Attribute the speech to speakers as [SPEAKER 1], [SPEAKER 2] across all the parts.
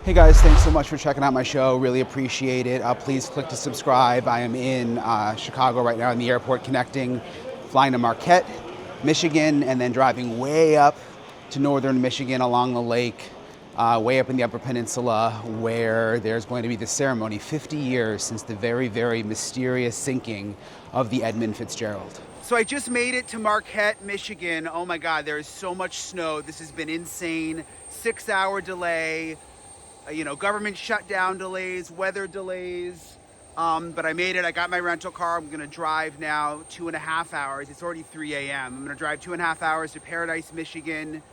[SPEAKER 1] Hey guys, thanks so much for checking out my show. Really appreciate it. Please click to subscribe. I am in Chicago right now in the airport connecting, flying to Marquette, Michigan, and then driving way up to northern Michigan along the lake, way up in the Upper Peninsula, where there's going to be the ceremony 50 years since the very, very mysterious sinking of the Edmund Fitzgerald. So I just made it to Marquette, Michigan. Oh my God, there is so much snow. This has been insane. 6-hour delay. Government shutdown delays, weather delays, but I made it. I got my rental car. I'm gonna drive now 2.5 hours. It's already 3 a.m. I'm gonna drive 2.5 hours to Paradise, Michigan.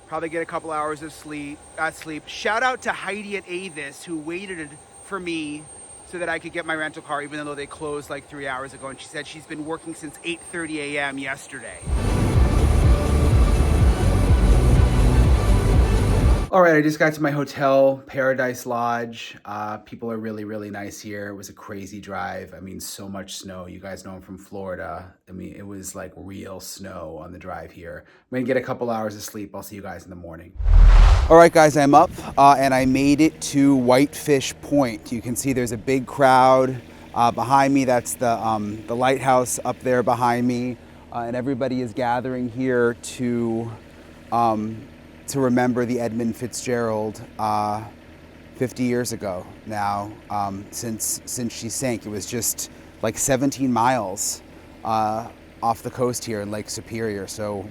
[SPEAKER 1] Probably get a couple hours of sleep. Shout out to Heidi at Avis who waited for me so that I could get my rental car, even though they closed like 3 hours ago. And she said she's been working since 8:30 a.m. yesterday. All right, I just got to my hotel, Paradise Lodge. People are really, really nice here. It was a crazy drive. I mean, so much snow. You guys know I'm from Florida. I mean, it was like real snow on the drive here. I'm gonna get a couple hours of sleep. I'll see you guys in the morning. All right, guys, I'm up and I made it to Whitefish Point. You can see there's a big crowd behind me. That's the lighthouse up there behind me. And everybody is gathering here to remember the Edmund Fitzgerald 50 years ago now, since she sank. It was just like 17 miles off the coast here in Lake Superior, so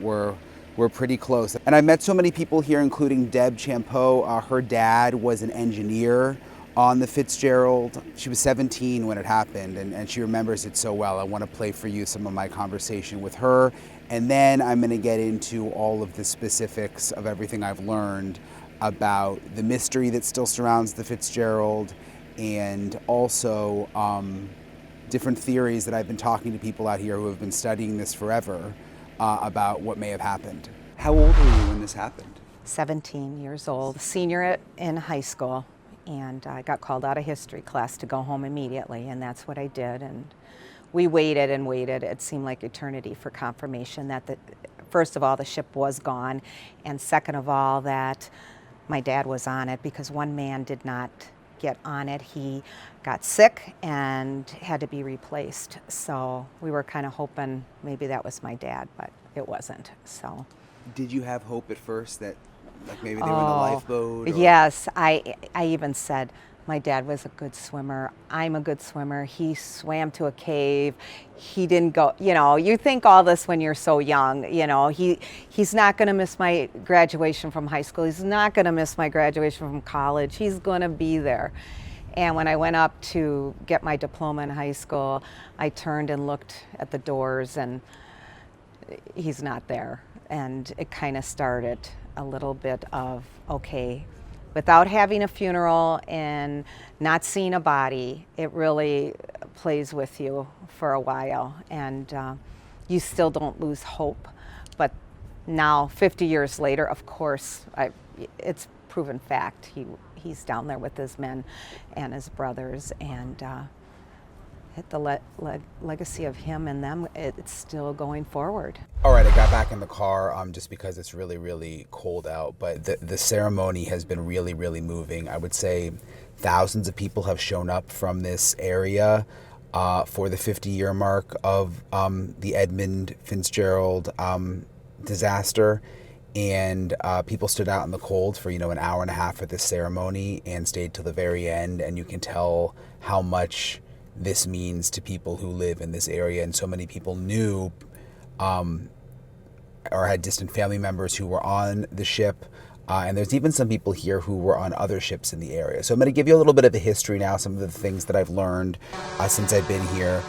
[SPEAKER 1] we're pretty close. And I met so many people here, including Deb Champeau. Her dad was an engineer on the Fitzgerald. She was 17 when it happened, and she remembers it so well. I want to play for you some of my conversation with her, and then I'm going to get into all of the specifics of everything I've learned about the mystery that still surrounds the Fitzgerald, and also different theories that I've been talking to people out here who have been studying this forever about what may have happened. How old were you when this happened?
[SPEAKER 2] 17 years old, senior in high school. And I got called out of history class to go home immediately, and that's what I did. And we waited and waited. It seemed like eternity for confirmation that, first of all, the ship was gone, and second of all, that my dad was on it, because one man did not get on it. He got sick and had to be replaced. So we were kind of hoping maybe that was my dad, but it wasn't. So.
[SPEAKER 1] Did you have hope at first that like maybe they were in the lifeboat? Or?
[SPEAKER 2] Yes, I even said my dad was a good swimmer. I'm a good swimmer. He swam to a cave. He didn't go, you think all this when you're so young, he's not going to miss my graduation from high school. He's not going to miss my graduation from college. He's going to be there. And when I went up to get my diploma in high school, I turned and looked at the doors, and he's not there. And it kind of started a little bit of, okay, without having a funeral and not seeing a body, it really plays with you for a while, and you still don't lose hope. But now, 50 years later, of course, it's proven fact. He's down there with his men and his brothers, and the legacy of him and them, it's still going forward.
[SPEAKER 1] All right, I got back in the car just because it's really, really cold out, but the ceremony has been really, really moving. I would say thousands of people have shown up from this area for the 50-year mark of the Edmund Fitzgerald disaster. And people stood out in the cold for, an hour and a half at this ceremony and stayed till the very end. And you can tell how much this means to people who live in this area. And so many people knew or had distant family members who were on the ship. And there's even some people here who were on other ships in the area. So I'm going to give you a little bit of a history now, some of the things that I've learned since I've been here.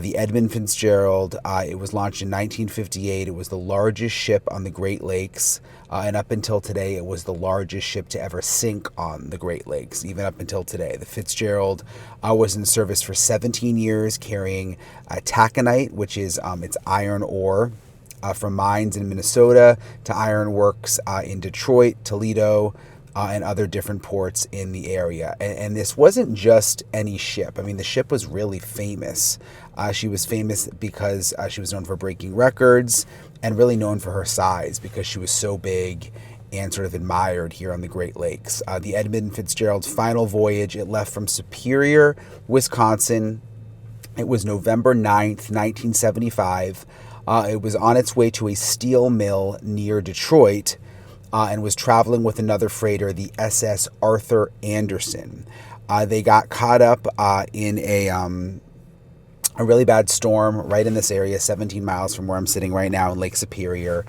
[SPEAKER 1] The Edmund Fitzgerald, it was launched in 1958. It was the largest ship on the Great Lakes. And up until today, it was the largest ship to ever sink on the Great Lakes, even up until today. The Fitzgerald was in service for 17 years, carrying taconite, which is it's iron ore, from mines in Minnesota to ironworks in Detroit, Toledo, and other different ports in the area. And this wasn't just any ship. I mean, the ship was really famous. She was famous because she was known for breaking records, and really known for her size because she was so big and sort of admired here on the Great Lakes. The Edmund Fitzgerald's final voyage, it left from Superior, Wisconsin. It was November 9th, 1975. It was on its way to a steel mill near Detroit and was traveling with another freighter, the SS Arthur Anderson. They got caught up in a really bad storm right in this area, 17 miles from where I'm sitting right now in Lake Superior.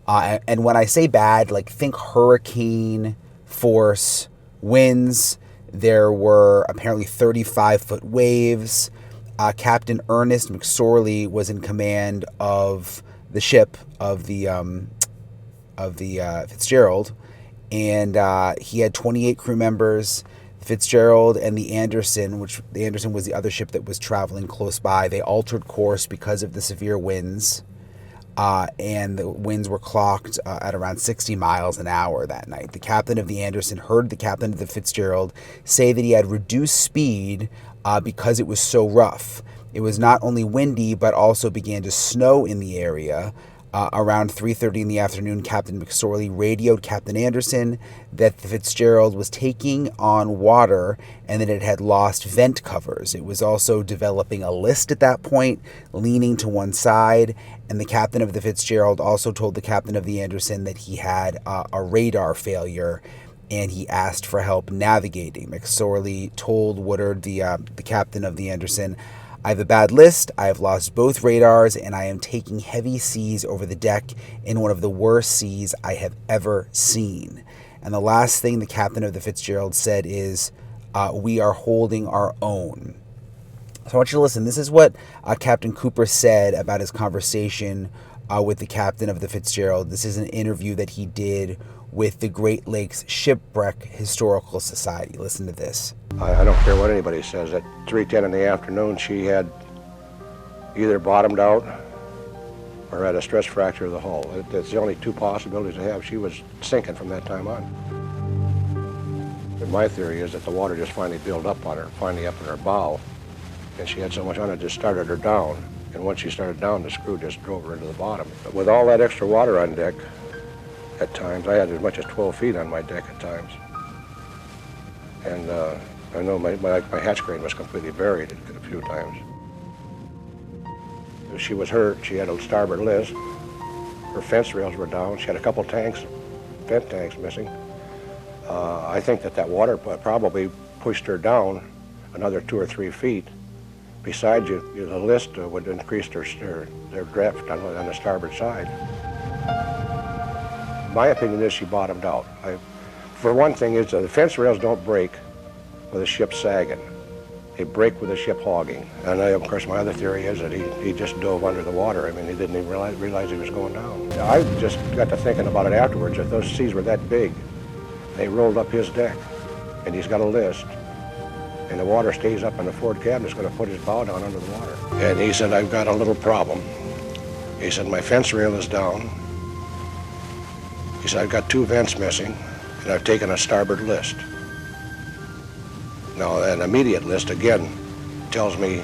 [SPEAKER 1] And when I say bad, like think hurricane force winds. There were apparently 35-foot waves. Captain Ernest McSorley was in command of the ship of the Fitzgerald, and he had 28 crew members. Fitzgerald and the Anderson, which the Anderson was the other ship that was traveling close by, they altered course because of the severe winds. And the winds were clocked at around 60 miles an hour that night. The captain of the Anderson heard the captain of the Fitzgerald say that he had reduced speed because it was so rough. It was not only windy, but also began to snow in the area. Around 3:30 in the afternoon, Captain McSorley radioed Captain Anderson that the Fitzgerald was taking on water and that it had lost vent covers. It was also developing a list at that point, leaning to one side, and the captain of the Fitzgerald also told the captain of the Anderson that he had a radar failure and he asked for help navigating. McSorley told Woodard, the captain of the Anderson, "I have a bad list. I have lost both radars, and I am taking heavy seas over the deck in one of the worst seas I have ever seen." And the last thing the captain of the Fitzgerald said is, "We are holding our own." So I want you to listen. This is what Captain Cooper said about his conversation with the captain of the Fitzgerald. This is an interview that he did with the Great Lakes Shipwreck Historical Society. Listen to this.
[SPEAKER 3] I don't care what anybody says. At 3:10 in the afternoon, she had either bottomed out or had a stress fracture of the hull. That's the only two possibilities I have. She was sinking from that time on. And my theory is that the water just finally built up on her, finally up in her bow, and she had so much on it, just started her down. And once she started down, the screw just drove her into the bottom. But with all that extra water on deck, at times, I had as much as 12 feet on my deck at times. And I know my hatch crane was completely buried a few times. She was hurt. She had a starboard list. Her fence rails were down. She had a couple tanks, vent tanks missing. I think that water probably pushed her down another 2 or 3 feet. Besides, the list would increase their draft on the starboard side. My opinion is she bottomed out. For one thing, is the fence rails don't break with a ship sagging. They break with a ship hogging. And of course, my other theory is that he just dove under the water. I mean, he didn't even realize he was going down. I just got to thinking about it afterwards. If those seas were that big, they rolled up his deck, and he's got a list, and the water stays up in the forward cabin. It's going to put his bow down under the water. And he said, "I've got a little problem." He said, "My fence rail is down." He said, "I've got 2 vents missing, and I've taken a starboard list." Now, an immediate list, again, tells me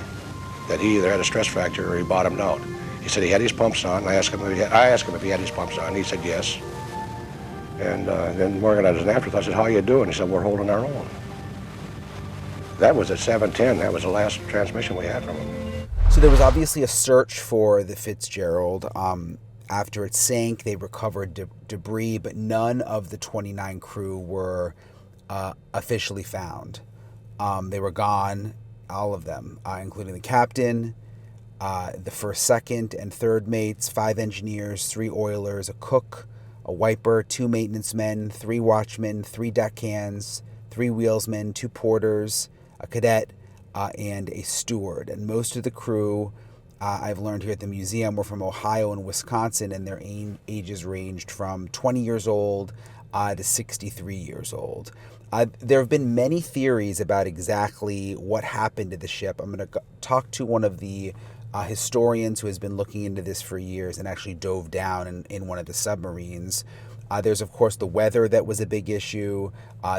[SPEAKER 3] that he either had a stress fracture or he bottomed out. He said he had his pumps on. I asked him if he had his pumps on. He said yes. And then Morgan, as an afterthought, said, "How you doing?" He said, "We're holding our own." That was at 7:10. That was the last transmission we had from him.
[SPEAKER 1] So there was obviously a search for the Fitzgerald. After it sank, they recovered debris, but none of the 29 crew were officially found. They were gone, all of them, including the captain, the first, second, and third mates, 5 engineers, 3 oilers, a cook, a wiper, 2 maintenance men, 3 watchmen, 3 deckhands, 3 wheelsmen, 2 porters, a cadet, and a steward. And most of the crew, I've learned here at the museum, were from Ohio and Wisconsin, and their ages ranged from 20 years old to 63 years old. There have been many theories about exactly what happened to the ship. I'm going to talk to one of the historians who has been looking into this for years and actually dove down in one of the submarines. There's, of course, the weather that was a big issue,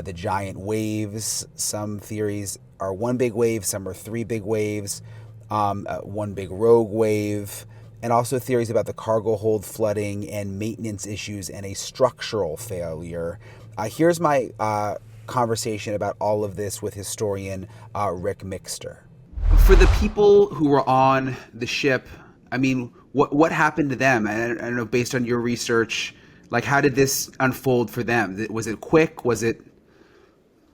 [SPEAKER 1] the giant waves. Some theories are 1 big wave, some are 3 big waves, 1 big rogue wave. and also theories about the cargo hold flooding and maintenance issues and a structural failure. Here's my conversation about all of this with historian Rick Mixter. For the people who were on the ship, I mean, what happened to them? I don't know, based on your research, like, how did this unfold for them? Was it quick? Was it?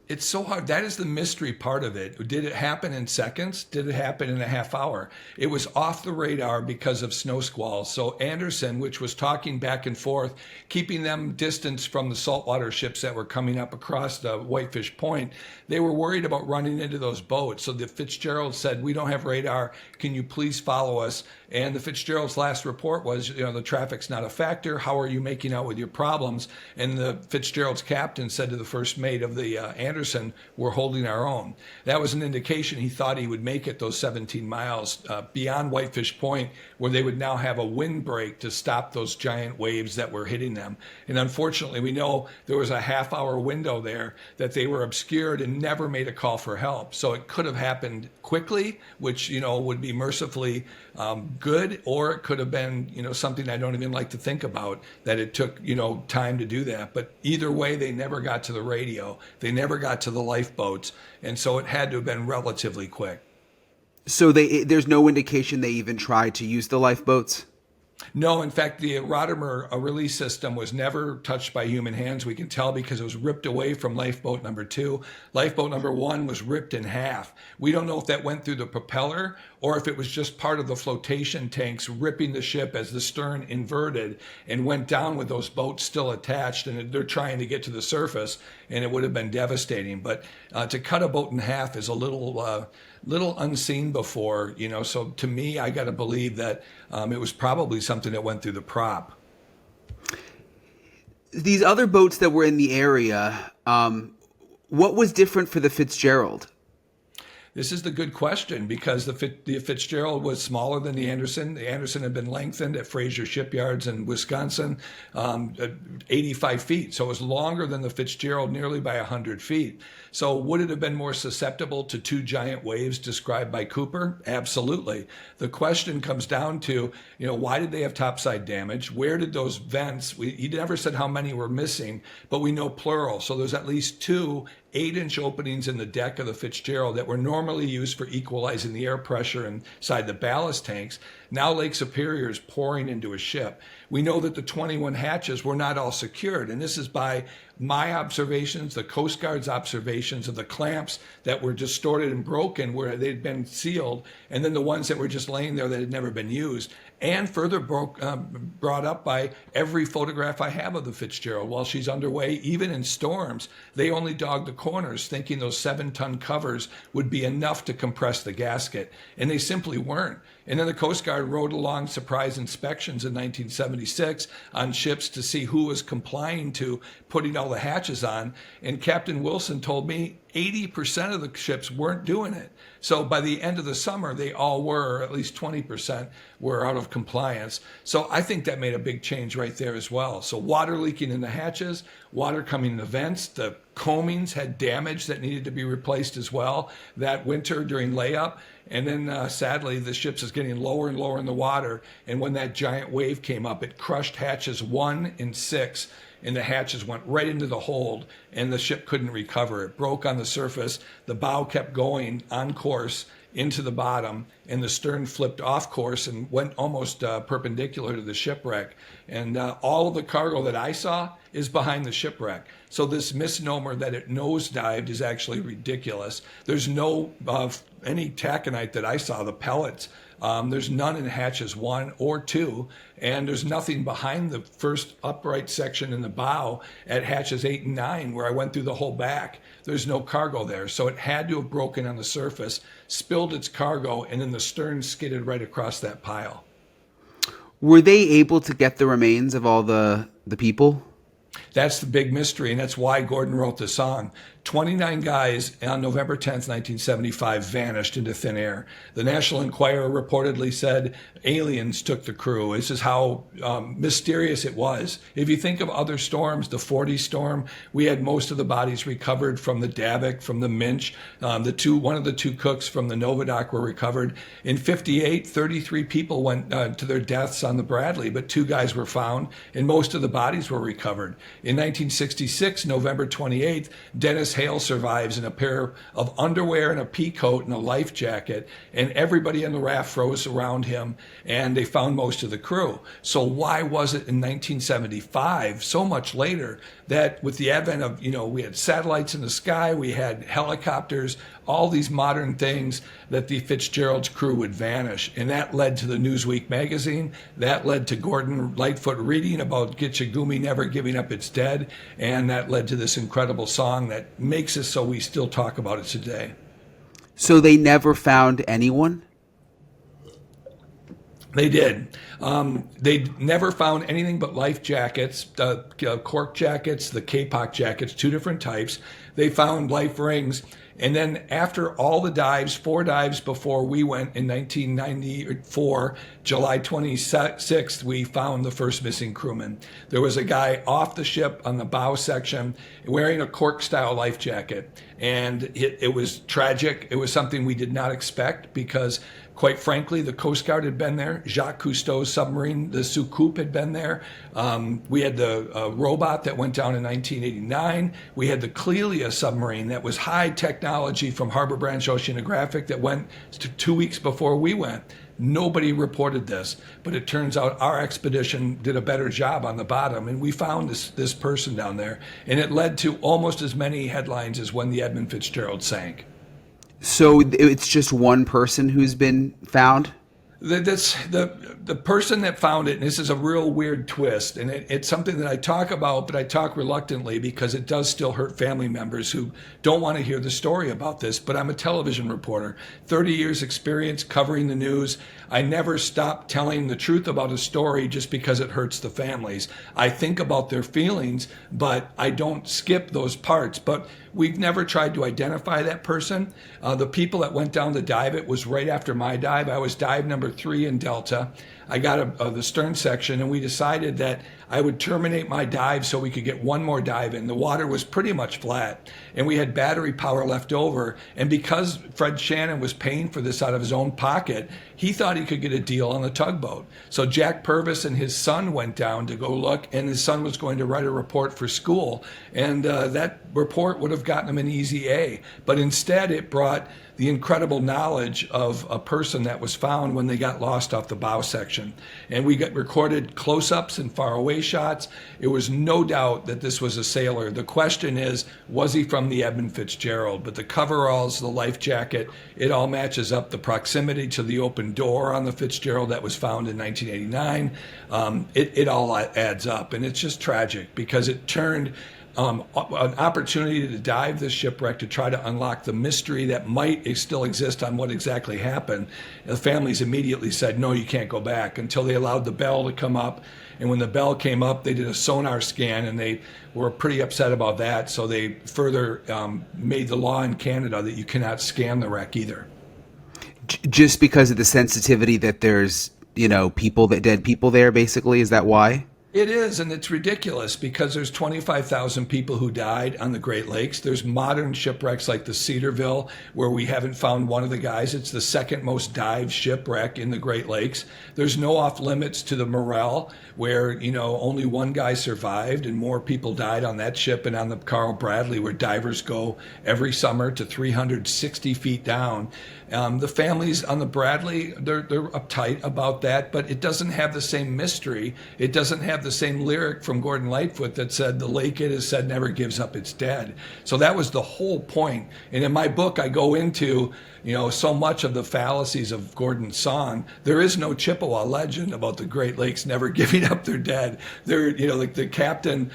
[SPEAKER 4] It's so hard. That is the mystery part of it. Did it happen in seconds? Did it happen in a half hour? It was off the radar because of snow squalls. So Anderson, which was talking back and forth, keeping them distance from the saltwater ships that were coming up across the Whitefish Point, they were worried about running into those boats. So the Fitzgerald said, "We don't have radar. Can you please follow us?" And the Fitzgerald's last report was, the traffic's not a factor. How are you making out with your problems? And the Fitzgerald's captain said to the first mate of the Anderson, "We're holding our own." That was an indication he thought he would make it those 17 miles beyond Whitefish Point, where they would now have a windbreak to stop those giant waves that were hitting them. And unfortunately, we know there was a half-hour window there that they were obscured and never made a call for help. So it could have happened quickly, which, would be mercifully good, or it could have been, something I don't even like to think about, that it took, time to do that. But either way, they never got to the radio. They never got to the lifeboats. And so it had to have been relatively quick.
[SPEAKER 1] So there's no indication they even tried to use the lifeboats?
[SPEAKER 4] No, in fact, the Rodimer release system was never touched by human hands. We can tell because it was ripped away from lifeboat number 2. Lifeboat number 1 was ripped in half. We don't know if that went through the propeller or if it was just part of the flotation tanks ripping the ship as the stern inverted and went down with those boats still attached, and they're trying to get to the surface, and it would have been devastating. But to cut a boat in half is a little unseen before, so to me, I got to believe that it was probably something that went through the prop.
[SPEAKER 1] These other boats that were in the area, what was different for the Fitzgerald?
[SPEAKER 4] This is the good question, because the Fitzgerald was smaller than the Anderson. The Anderson had been lengthened at Fraser Shipyards in Wisconsin, 85 feet. So it was longer than the Fitzgerald, nearly by 100 feet. So would it have been more susceptible to 2 giant waves described by Cooper? Absolutely. The question comes down to, why did they have topside damage? Where did those vents, he never said how many were missing, but we know plural. So there's at least 2 8-inch openings in the deck of the Fitzgerald that were normally used for equalizing the air pressure inside the ballast tanks. Now Lake Superior is pouring into a ship. We know that the 21 hatches were not all secured, and this is by my observations, the Coast Guard's observations of the clamps that were distorted and broken where they'd been sealed, and then the ones that were just laying there that had never been used, and further brought up by every photograph I have of the Fitzgerald. While she's underway, even in storms, they only dog the corners, thinking those 7-ton covers would be enough to compress the gasket, and they simply weren't. And then the Coast Guard rode along surprise inspections in 1976 on ships to see who was complying to putting all the hatches on. And Captain Wilson told me 80% of the ships weren't doing it. So by the end of the summer, they all were, or at least 20% were out of compliance. So I think that made a big change right there as well. So water leaking in the hatches, water coming in the vents, the coamings had damage that needed to be replaced as well that winter during layup. And then sadly, the ship is getting lower and lower in the water. And when that giant wave came up, it crushed hatches 1 and 6. And the hatches went right into the hold, and the ship couldn't recover. It broke on the surface. The bow kept going on course into the bottom, and the stern flipped off course and went almost perpendicular to the shipwreck. And all of the cargo that I saw is behind the shipwreck. So this misnomer that it nosedived is actually ridiculous. There's no any taconite that I saw, the pellets. There's none in hatches 1 or 2, and there's nothing behind the first upright section in the bow at hatches 8 and 9, where I went through the whole back. There's no cargo there, so it had to have broken on the surface, spilled its cargo, and then the stern skidded right across that pile.
[SPEAKER 1] Were they able to get the remains of all the people?
[SPEAKER 4] That's the big mystery, and that's why Gordon wrote the song. 29 guys on November 10th, 1975 vanished into thin air. The National Enquirer reportedly said aliens took the crew. This is how mysterious it was. If you think of other storms, the 40 storm, we had most of the bodies recovered from the Davik, from the Minch. One of the two cooks from the Novadoc were recovered. In 58, 33 people went to their deaths on the Bradley, but 2 guys were found, and most of the bodies were recovered. In 1966, November 28th, Dennis Hale survives in a pair of underwear and a pea coat and a life jacket, and everybody on the raft froze around him, and they found most of the crew. So why was it in 1975, so much later, that with the advent of, we had satellites in the sky, we had helicopters, all these modern things, that the Fitzgerald's crew would vanish? And that led to the Newsweek magazine. That led to Gordon Lightfoot reading about Gitchagumi never giving up its dead. And that led to this incredible song that makes it so we still talk about it today.
[SPEAKER 1] So they never found anyone?
[SPEAKER 4] They did. They never found anything but life jackets, cork jackets, the Kapok jackets, 2 different types. They found life rings. And then after all the dives, 4 dives before we went in 1994, July 26th, we found the first missing crewman. There was a guy off the ship on the bow section wearing a cork-style life jacket. And it was tragic. It was something we did not expect because, quite frankly, the Coast Guard had been there. Jacques Cousteau's submarine, the Soucoupe, had been there. We had the robot that went down in 1989. We had the Clelia submarine that was high technology from Harbor Branch Oceanographic that went 2 weeks before we went. Nobody reported this, but it turns out our expedition did a better job on the bottom, and we found this person down there, and it led to almost as many headlines as when the Edmund Fitzgerald sank.
[SPEAKER 1] So it's just one person who's been found?
[SPEAKER 4] The person that found it, and this is a real weird twist, and it's something that I talk about, but I talk reluctantly because it does still hurt family members who don't want to hear the story about this, but I'm a television reporter, 30 years experience covering the news. I never stop telling the truth about a story just because it hurts the families. I think about their feelings, but I don't skip those parts. But we've never tried to identify that person. The people that went down to dive it was right after my dive. I was dive number 3 in Delta. I got the stern section, and we decided that I would terminate my dive so we could get one more dive in. The water was pretty much flat, and we had battery power left over. And because Fred Shannon was paying for this out of his own pocket, he thought he could get a deal on the tugboat. So Jack Purvis and his son went down to go look, and his son was going to write a report for school. And that report would have gotten him an easy A. But instead, it brought the incredible knowledge of a person that was found when they got lost off the bow section. And we got recorded close-ups and faraway shots. It was no doubt that this was a sailor. The question is, was he from the Edmund Fitzgerald? But the coveralls, the life jacket, it all matches up. The proximity to the open door on the Fitzgerald that was found in 1989, it all adds up. And it's just tragic because it turned an opportunity to dive this shipwreck to try to unlock the mystery that might still exist on what exactly happened. The families immediately said, no, you can't go back, until they allowed the bell to come up. And when the bell came up, they did a sonar scan, and they were pretty upset about that. So they further made the law in Canada that you cannot scan the wreck either.
[SPEAKER 1] Just because of the sensitivity that there's, dead people there, basically? Is that why?
[SPEAKER 4] It is, and it's ridiculous because there's 25,000 people who died on the Great Lakes. There's modern shipwrecks like the Cedarville, where we haven't found one of the guys. It's the second most dived shipwreck in the Great Lakes. There's no off limits to the Morel, where, only one guy survived and more people died on that ship, and on the Carl Bradley, where divers go every summer to 360 feet down. The families on the Bradley, they're uptight about that, but it doesn't have the same mystery. It doesn't have the same lyric from Gordon Lightfoot that said, the lake, it is said, never gives up its dead. So that was the whole point. And in my book, I go into, so much of the fallacies of Gordon's song. There is no Chippewa legend about the Great Lakes never giving up their dead. Like the captain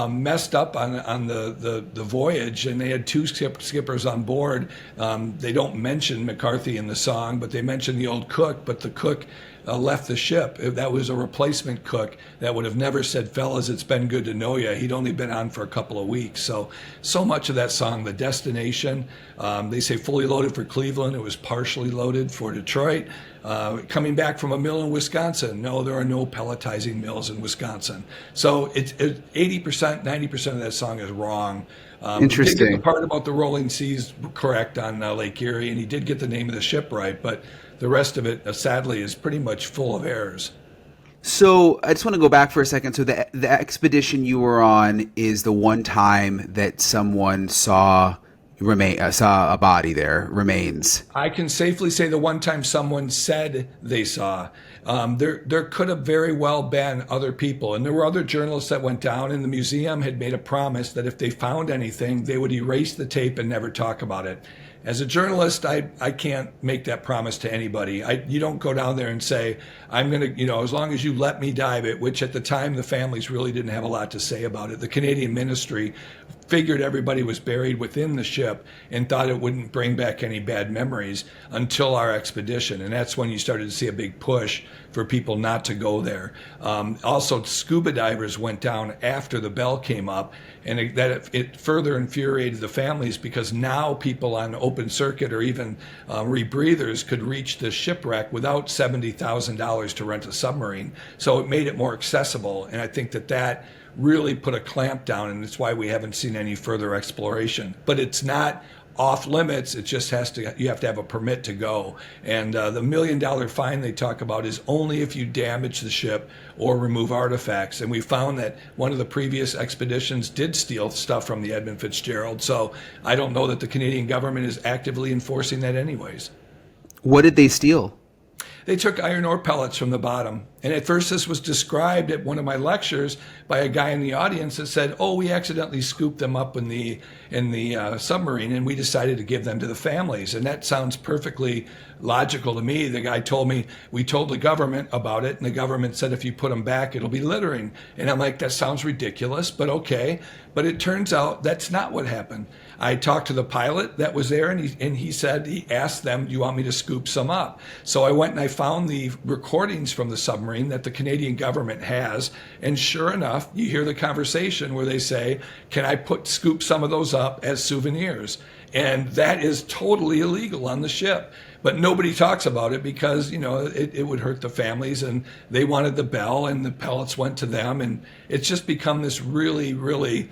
[SPEAKER 4] messed up on the voyage, and they had 2 skippers on board. They don't mention McCarthy in the song, but they mention the old cook. But the cook left the ship. That was a replacement cook that would have never said, "Fellas, it's been good to know you." He'd only been on for a couple of weeks. So much of that song, the destination, they say fully loaded for Cleveland. It was partially loaded for Detroit. Coming back from a mill in Wisconsin. No, there are no pelletizing mills in Wisconsin. So it's 80%, 90% of that song is wrong.
[SPEAKER 1] Interesting.
[SPEAKER 4] He did get the part about the rolling seas correct on Lake Erie, and he did get the name of the ship right, but the rest of it, sadly, is pretty much full of errors.
[SPEAKER 1] So I just want to go back for a second. So the expedition you were on is the one time that someone saw a body there, remains.
[SPEAKER 4] I can safely say the one time someone said they saw. There could have very well been other people, and there were other journalists that went down, and the museum had made a promise that if they found anything, they would erase the tape and never talk about it. As a journalist, I can't make that promise to anybody. You don't go down there and say, I'm going to, as long as you let me dive it, which at the time the families really didn't have a lot to say about it. The Canadian ministry figured everybody was buried within the ship and thought it wouldn't bring back any bad memories until our expedition. And that's when you started to see a big push for people not to go there. Also, scuba divers went down after the bell came up, and it further infuriated the families because now people on open circuit or even rebreathers could reach the shipwreck without $70,000 to rent a submarine. So it made it more accessible, and I think that really put a clamp down, and it's why we haven't seen any further exploration. But it's not off limits. It just you have to have a permit to go. And the $1 million fine they talk about is only if you damage the ship or remove artifacts. And we found that one of the previous expeditions did steal stuff from the Edmund Fitzgerald. So I don't know that the Canadian government is actively enforcing that anyways.
[SPEAKER 1] What did they steal?
[SPEAKER 4] They took iron ore pellets from the bottom. And at first this was described at one of my lectures by a guy in the audience that said, we accidentally scooped them up in the submarine and we decided to give them to the families. And that sounds perfectly logical to me. The guy told me, we told the government about it, and the government said if you put them back, it'll be littering. And I'm like, that sounds ridiculous, but okay. But it turns out that's not what happened. I talked to the pilot that was there, and he said, he asked them, do you want me to scoop some up? So I went and I found the recordings from the submarine that the Canadian government has, and sure enough, you hear the conversation where they say, can I scoop some of those up as souvenirs? And that is totally illegal on the ship. But nobody talks about it because, it would hurt the families, and they wanted the bell, and the pellets went to them. And it's just become this really, really,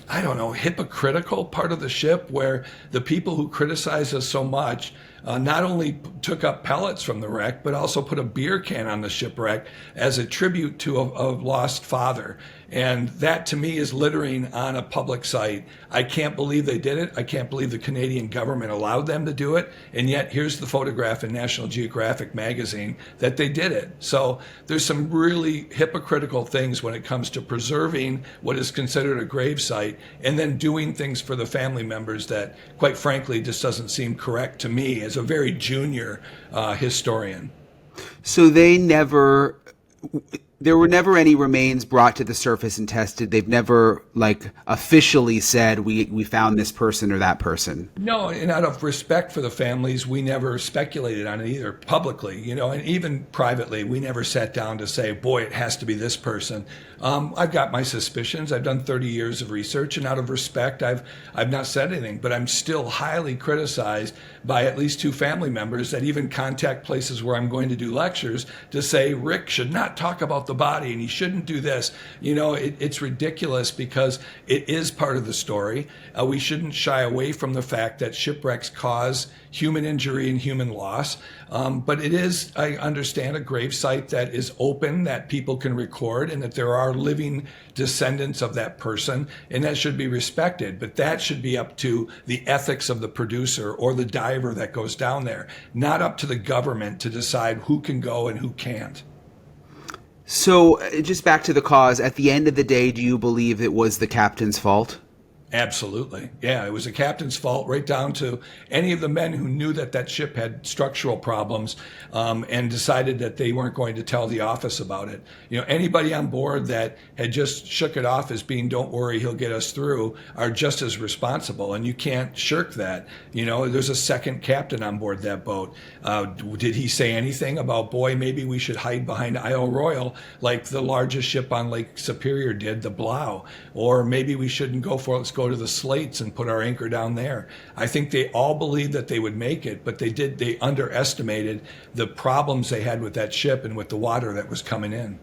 [SPEAKER 4] hypocritical part of the ship where the people who criticize us so much not only took up pellets from the wreck, but also put a beer can on the shipwreck as a tribute to a lost father. And that, to me, is littering on a public site. I can't believe they did it. I can't believe the Canadian government allowed them to do it. And yet, here's the photograph in National Geographic magazine that they did it. So there's some really hypocritical things when it comes to preserving what is considered a grave site and then doing things for the family members that, quite frankly, just doesn't seem correct to me as a very junior historian.
[SPEAKER 1] So there were never any remains brought to the surface and tested. They've never officially said we found this person or that person.
[SPEAKER 4] No, and out of respect for the families, we never speculated on it either publicly, and even privately, we never sat down to say, boy, it has to be this person. I've got my suspicions. I've done 30 years of research, and out of respect, I've not said anything, but I'm still highly criticized by at least 2 family members that even contact places where I'm going to do lectures to say Rick should not talk about the body and he shouldn't do this. It's ridiculous because it is part of the story. We shouldn't shy away from the fact that shipwrecks cause human injury and human loss. But it is, I understand, a grave site that is open, that people can record, and that there are living descendants of that person, and that should be respected. But that should be up to the ethics of the producer or the diver that goes down there, not up to the government to decide who can go and who can't.
[SPEAKER 1] So just back to the cause, at the end of the day, do you believe it was the captain's fault?
[SPEAKER 4] Absolutely. Yeah, it was the captain's fault, right down to any of the men who knew that that ship had structural problems, and decided that they weren't going to tell the office about it. Anybody on board that had just shook it off as being, don't worry, he'll get us through, are just as responsible, and you can't shirk that. There's a second captain on board that boat. Did he say anything about, boy, maybe we should hide behind Isle Royal like the largest ship on Lake Superior did, the Blau? Or maybe we shouldn't go for it, let's go to the Slates and put our anchor down there. I think they all believed that they would make it, but they underestimated the problems they had with that ship and with the water that was coming in.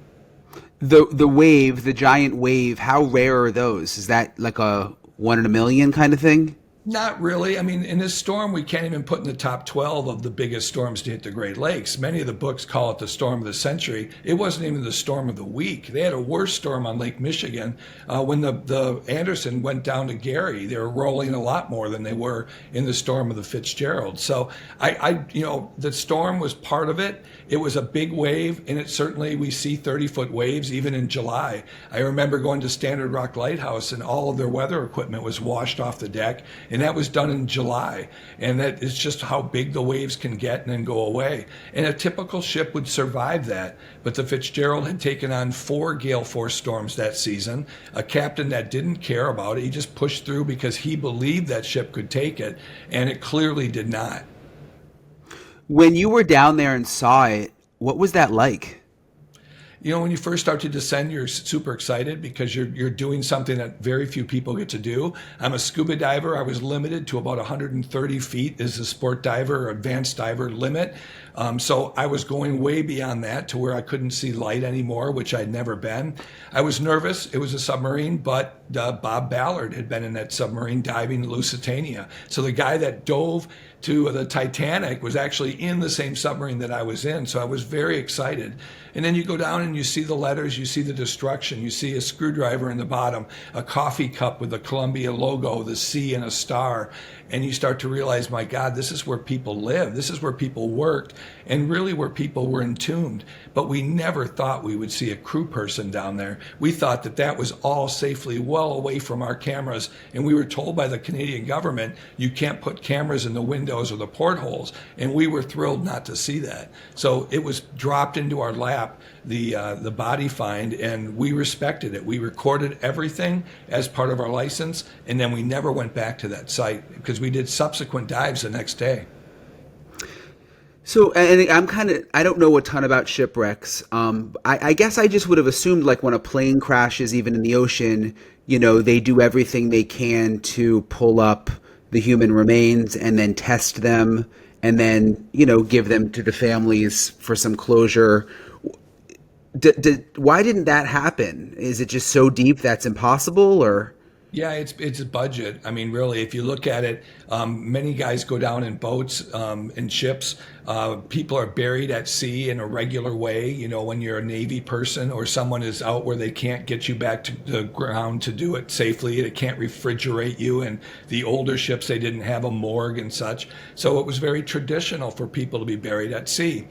[SPEAKER 1] The wave, the giant wave, how rare are those? Is that like a 1 in a million kind of thing?
[SPEAKER 4] Not really. I mean, in this storm, we can't even put in the top 12 of the biggest storms to hit the Great Lakes. Many of the books call it the storm of the century. It wasn't even the storm of the week. They had a worse storm on Lake Michigan. When the Anderson went down to Gary, they were rolling a lot more than they were in the storm of the Fitzgerald. So the storm was part of it. It was a big wave, and we see 30-foot waves even in July. I remember going to Standard Rock Lighthouse, and all of their weather equipment was washed off the deck. And that was done in July. And that is just how big the waves can get and then go away. And a typical ship would survive that. But the Fitzgerald had taken on 4 gale force storms that season. A captain that didn't care about it. He just pushed through because he believed that ship could take it. And it clearly did not.
[SPEAKER 1] When you were down there and saw it, what was that like?
[SPEAKER 4] When you first start to descend, you're super excited because you're doing something that very few people get to do. I'm a scuba diver. I was limited to about 130 feet is the sport diver or advanced diver limit. So I was going way beyond that to where I couldn't see light anymore, which I'd never been. I was nervous. It was a submarine, but Bob Ballard had been in that submarine diving Lusitania. So the guy that dove to the Titanic was actually in the same submarine that I was in. So I was very excited. And then you go down and you see the letters, you see the destruction, you see a screwdriver in the bottom, a coffee cup with the Columbia logo, the C and a star. And you start to realize, my God, this is where people live. This is where people worked and really where people were entombed. But we never thought we would see a crew person down there. We thought that was all safely well away from our cameras. And we were told by the Canadian government, you can't put cameras in the windows or the portholes. And we were thrilled not to see that. So it was dropped into our lap, the body find, and we respected it. We recorded everything as part of our license, and then we never went back to that site because we did subsequent dives the next day.
[SPEAKER 1] So, and I don't know a ton about shipwrecks. I guess I just would have assumed, like, when a plane crashes, even in the ocean, they do everything they can to pull up the human remains and then test them and then, give them to the families for some closure. Why didn't that happen? Is it just so deep that's impossible, or?
[SPEAKER 4] Yeah, it's a budget. I mean, really, if you look at it, many guys go down in boats, in ships. People are buried at sea in a regular way. When you're a Navy person or someone is out where they can't get you back to the ground to do it safely, they can't refrigerate you. And the older ships, they didn't have a morgue and such. So it was very traditional for people to be buried at sea.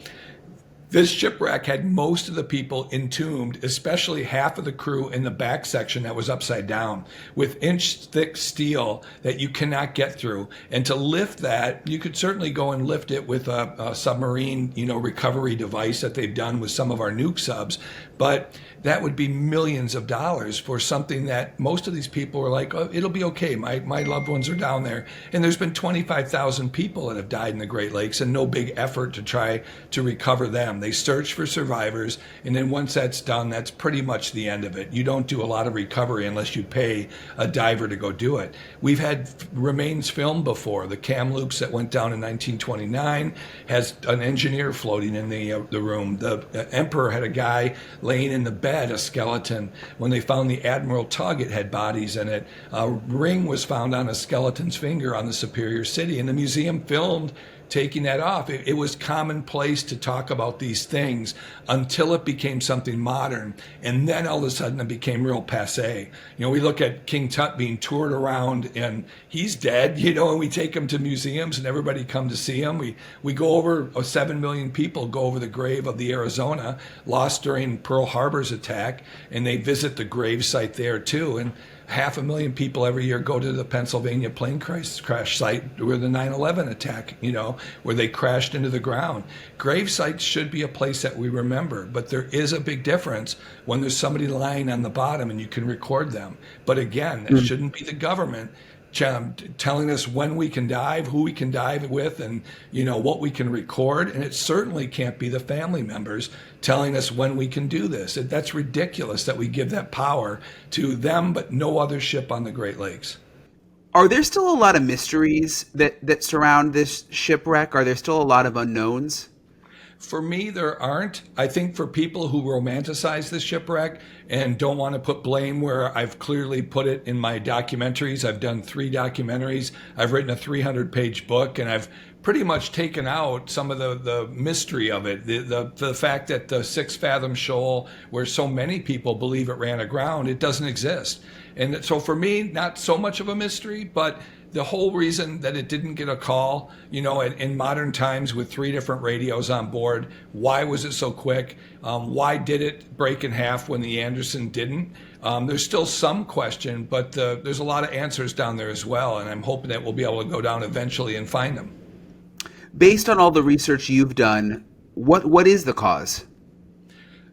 [SPEAKER 4] This shipwreck had most of the people entombed, especially half of the crew in the back section that was upside down with inch-thick steel that you cannot get through. And to lift that, you could certainly go and lift it with a submarine, recovery device that they've done with some of our nuke subs. But that would be millions of dollars for something that most of these people are like, oh, it'll be okay. My loved ones are down there. And there's been 25,000 people that have died in the Great Lakes and no big effort to try to recover them. They search for survivors, and then once that's done, that's pretty much the end of it. You don't do a lot of recovery unless you pay a diver to go do it. We've had remains filmed before. The Kamloops that went down in 1929 has an engineer floating in the room. The Emperor had a guy laying in the bed, a skeleton. When they found the Admiral Tug, it had bodies in it. A ring was found on a skeleton's finger on the Superior City, and the museum filmed taking that off. It was commonplace to talk about these things until it became something modern. And then all of a sudden it became real passé. We look at King Tut being toured around and he's dead, and we take him to museums and everybody come to see him. We go over, 7 million people go over the grave of the Arizona, lost during Pearl Harbor's attack, and they visit the grave site there too. And 500,000 people every year go to the Pennsylvania plane crash site where the 9/11 attack, where they crashed into the ground. Grave sites should be a place that we remember, but there is a big difference when there's somebody lying on the bottom and you can record them. But again, it shouldn't be the government telling us when we can dive, who we can dive with, and what we can record. And it certainly can't be the family members telling us when we can do this. That's ridiculous that we give that power to them, but no other ship on the Great Lakes.
[SPEAKER 1] Are there still a lot of mysteries that surround this shipwreck? Are there still a lot of unknowns?
[SPEAKER 4] For me, there aren't. I think for people who romanticize the shipwreck and don't want to put blame where I've clearly put it in my documentaries, I've done 3 documentaries, I've written a 300-page book, and I've pretty much taken out some of the mystery of it. The fact that the 6-fathom shoal, where so many people believe it ran aground, it doesn't exist. And so for me, not so much of a mystery, but the whole reason that it didn't get a call, in modern times with 3 different radios on board, why was it so quick? Why did it break in half when the Anderson didn't? There's still some question, but there's a lot of answers down there as well, and I'm hoping that we'll be able to go down eventually and find them.
[SPEAKER 1] Based on all the research you've done, what is the cause?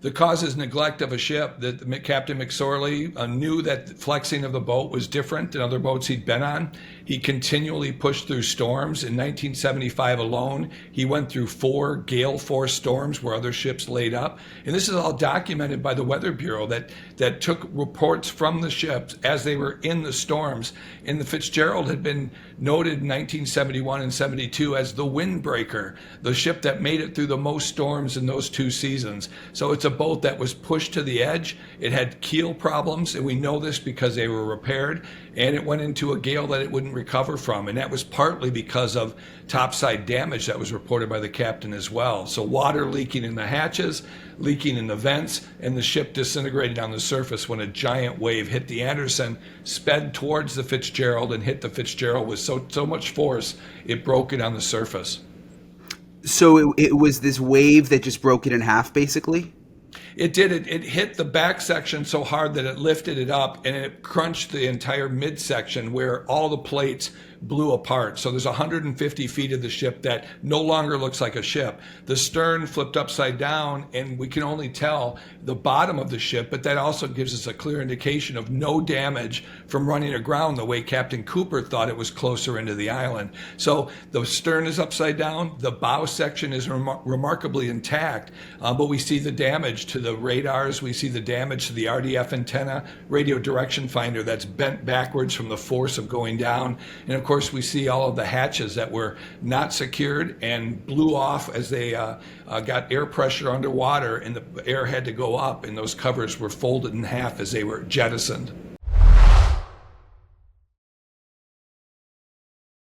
[SPEAKER 4] The cause is neglect of a ship. That Captain McSorley knew that flexing of the boat was different than other boats he'd been on. He continually pushed through storms. In 1975 alone, he went through 4 gale force storms where other ships laid up. And this is all documented by the Weather Bureau that took reports from the ships as they were in the storms. And the Fitzgerald had been noted in 1971 and 72 as the windbreaker, the ship that made it through the most storms in those 2 seasons. So it's a boat that was pushed to the edge. It had keel problems, and we know this because they were repaired, and it went into a gale that it wouldn't recover from. And that was partly because of topside damage that was reported by the captain as well. So water leaking in the hatches, leaking in the vents, and the ship disintegrated on the surface when a giant wave hit the Anderson, sped towards the Fitzgerald, and hit the Fitzgerald with so much force, it broke it on the surface.
[SPEAKER 1] So it was this wave that just broke it in half, basically?
[SPEAKER 4] It did. It hit the back section so hard that it lifted it up, and it crunched the entire midsection where all the plates blew apart. So there's 150 feet of the ship that no longer looks like a ship. The stern flipped upside down, and we can only tell the bottom of the ship, but that also gives us a clear indication of no damage from running aground the way Captain Cooper thought it was closer into the island. So the stern is upside down. The bow section is remarkably intact, but we see the damage to the radars. We see the damage to the RDF antenna, radio direction finder, that's bent backwards from the force of going down. And of course, we see all of the hatches that were not secured and blew off as they got air pressure underwater, and the air had to go up, and those covers were folded in half as they were jettisoned.